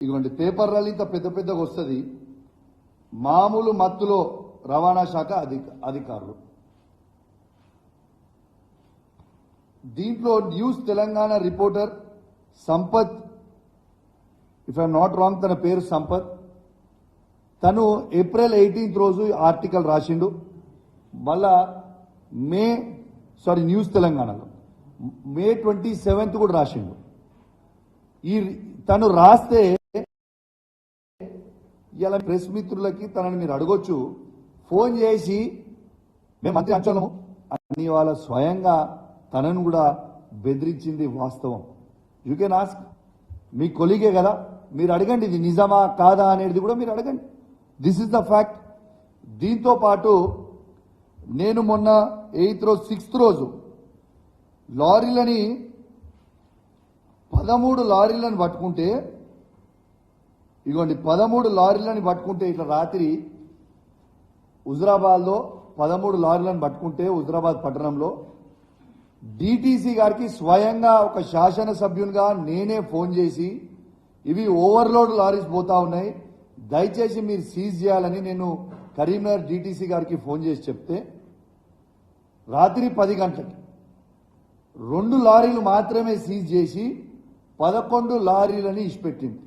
ఇటువంటి పేపర్లలో ఇంత పెద్ద పెద్దగా వస్తుంది. మామూలు మత్తులో రవాణా శాఖ అధికారులు. దీంట్లో news Telangana reporter Sampath, if I'm not wrong తన పేరు సంపత్, తను ఏప్రిల్ 18 రోజు ఆర్టికల్ రాసిండు. మళ్ళా న్యూస్ తెలంగాణలో మే 27 కూడా రాసిండు. తను రాస్తే ఇలా ప్రెస్ మిత్రులకి తనని మీరు అడగొచ్చు, ఫోన్ చేసి మేము మంత్రి అంచనము అని వాళ్ళ స్వయంగా తనను కూడా బెదిరించింది వాస్తవం. యూ కెన్ ఆస్క్, మీ కొలీగే కదా, మీరు అడగండి ఇది నిజమా కాదా అనేది కూడా మీరు అడగండి. This is the fact. దీంతో పాటు నేను మొన్న 6th రోజు లారీలని 13 లారీలను పట్టుకుంటే, ఇదిగోండి 13 లారీలను పట్టుకుంటే ఇట్లా రాత్రి హుజరాబాద్లో 13 లారీలను పట్టుకుంటే హుజరాబాద్ పట్టణంలో డిటిసి గారికి స్వయంగా ఒక శాసనసభ్యునిగా నేనే ఫోన్ చేసి ఇవి ఓవర్లోడ్ లారీస్ పోతా ఉన్నాయి, దయచేసి మీరు సీజ్ చేయాలని నేను కరీంనగర్ డిటిసి గారికి ఫోన్ చేసి చెప్తే రాత్రి 10 గంటలకి 2 లారీలు మాత్రమే సీజ్ చేసి 11 లారీలని ఇచ్చిపెట్టింది.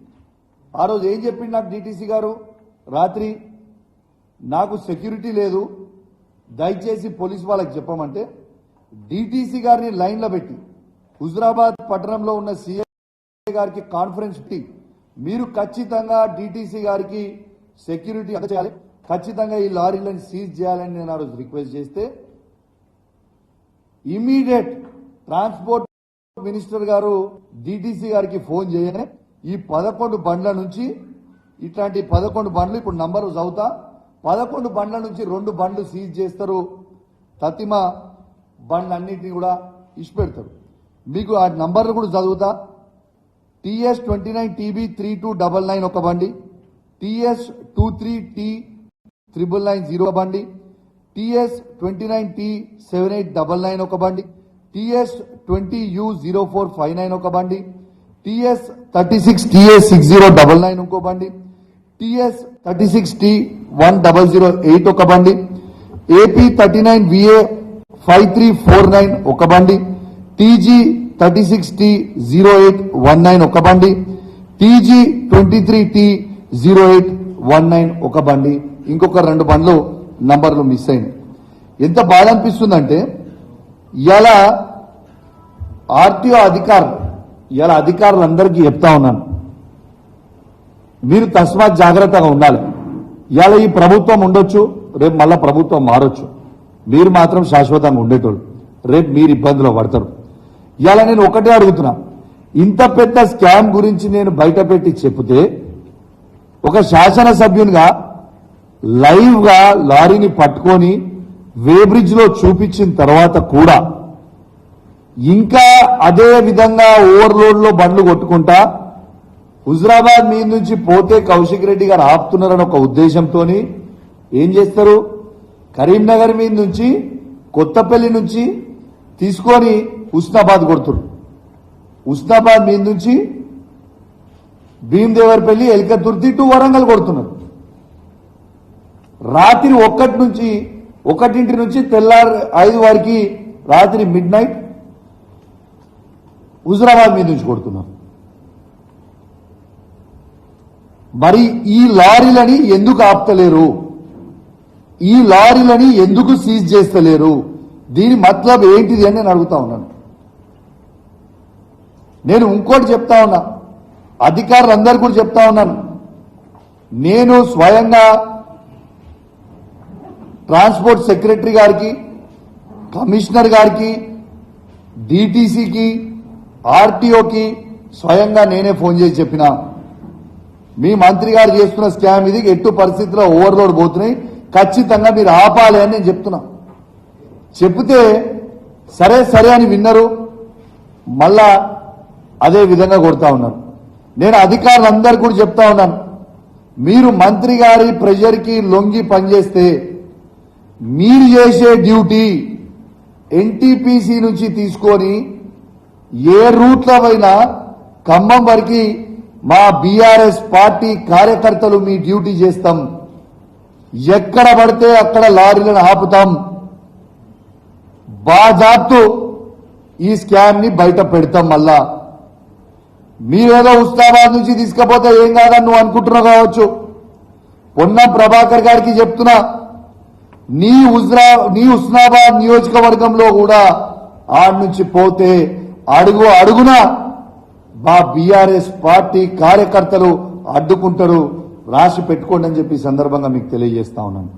ఆ రోజు ఏం చెప్పింది నాకు డిటిసి గారు, రాత్రి నాకు సెక్యూరిటీ లేదు, దయచేసి పోలీసు వాళ్ళకి చెప్పమంటే డిటిసి గారిని లైన్లో పెట్టి హుజరాబాద్ పట్టణంలో ఉన్న సీఐ గారికి కాన్ఫరెన్స్ పెట్టి మీరు ఖచ్చితంగా డిటిసి గారికి సెక్యూరిటీ అందజేయాలి, ఖచ్చితంగా ఈ లారీలను సీజ్ చేయాలని నేను ఆ రోజు రిక్వెస్ట్ చేస్తే ఇమీడియట్ ట్రాన్స్పోర్ట్ మినిస్టర్ గారు డిటిసి గారికి ఫోన్ చేయగానే ఈ 11 బండ్ల నుంచి ఇట్లాంటి 11 బండ్లు ఇప్పుడు నంబర్ చదువుతా, 11 బండ్ల నుంచి 2 బండ్లు సీజ్ చేస్తారు, తతిమ బండ్లన్నింటినీ కూడా ఇచ్చిపెడతారు. మీకు ఆ నంబర్లు కూడా చదువుతా. TS29TB3299 ఒక బండి, TS23T9990 ఒక బండి, TS29T7899 ఒక బండి, TS20U0459 ఒక బండి, TS36TA6099 ఇంకో బండి, TS36T1008 ఒక బండి, AP39VA5349 ఒక బండి, TG36T0819 ఒక బండి, TG23T0819 ఒక బండి, ఇంకొక 2 బండ్లు నంబర్లు మిస్ అయినాయి. ఎంత బాధ అనిపిస్తుందంటే ఇలా ఆర్టీఓ అధికారులందరికీ చెప్తా ఉన్నాను, మీరు తస్మాత్ జాగ్రత్తగా ఉండాలి. ఇలా ఈ ప్రభుత్వం ఉండొచ్చు, రేపు మళ్ళా ప్రభుత్వం మారొచ్చు, మీరు మాత్రం శాశ్వతంగా ఉండేటోళ్ళు, రేపు మీరు ఇబ్బందులు పడతారు. ఇలా నేను ఒకటే అడుగుతున్నా, ఇంత పెద్ద స్కామ్ గురించి నేను బయట పెట్టి చెప్తే ఒక శాసనసభ్యునిగా లైవ్ గా లారీని పట్టుకొని వేబ్రిడ్జ్ లో చూపించిన తర్వాత కూడా ఇంకా అదే విధంగా ఓవర్లోడ్ లో బండ్లు కొట్టుకుంటా హుజరాబాద్ మీద నుంచి పోతే కౌశిక్ రెడ్డి గారు ఆపుతున్నారని ఒక ఉద్దేశంతో ఏం చేస్తారు, కరీంనగర్ మీద నుంచి కొత్తపల్లి నుంచి తీసుకొని హుస్నాబాద్ కొడుతున్నారు, హుస్నాబాద్ మీద నుంచి భీమదేవరపల్లి ఎల్కతుర్తి టు వరంగల్ కొడుతున్నారు. రాత్రి 1 నుంచి తెల్లారు 5 వరకు రాత్రి మిడ్-నైట్ హుజరాబాద్ మీద నుంచి కొడుతున్నారు. మరి ఈ లారీలని ఎందుకు ఆపుతలేరు, ఈ లారీలని ఎందుకు సీజ్ చేస్తలేరు, దీని మతలబ్ ఏంటిది అని నేను అడుగుతా ఉన్నాను. నేను ఇంకోటి చెప్తా ఉన్నా, అధికారులందరూ కూడా చెప్తా ఉన్నాను, నేను స్వయంగా ట్రాన్స్పోర్ట్ సెక్రటరీ గారికి, కమిషనర్ గారికి, డిటిసికి, ఆర్టీఓకి స్వయంగా నేనే ఫోన్ చేసి చెప్పినా, మీ మంత్రి గారు చేస్తున్న స్కామ్ ఇది, ఎట్టు పరిస్థితుల్లో ఓవర్లోడ్ పోతున్నాయి, ఖచ్చితంగా మీరు ఆపాలి అని నేను చెప్తున్నా. చెప్తే సరే అని విన్నారు, మళ్ళా అదే విధంగా కొడతా ఉన్నారు. నేను అధికారులందరూ కూడా చెప్తా ఉన్నాను, మీరు మంత్రి గారి ప్రెషర్కి లొంగి పనిచేస్తే మీరు చేసే డ్యూటీ ఎన్టీపీసీ నుంచి తీసుకొని ఏ రూట్లో అయినా ఖమ్మం వరకు మా బీఆర్ఎస్ పార్టీ కార్యకర్తలు మీ డ్యూటీ చేస్తాం. ఎక్కడ పడితే అక్కడ లారీలను ఆపుతాం. బాజాప్తు ఈ స్కామ్ ని బయట పెడతాం. మళ్ళా మీరేదో ఉస్మానాబాద్ నుంచి తీసుకపోతే ఏం కాదని నువ్వు అనుకుంటున్నావు కావచ్చు. పొన్నం ప్రభాకర్ గారికి చెప్తున్నా, నీ ఉస్మానాబాద్ నియోజకవర్గంలో కూడా ఆడ నుంచి పోతే అడుగు అడుగున మా బీఆర్ఎస్ పార్టీ కార్యకర్తలు అడ్డుకుంటారు. రాసి పెట్టుకోండి అని చెప్పి సందర్భంగా మీకు తెలియజేస్తా ఉన్నాను.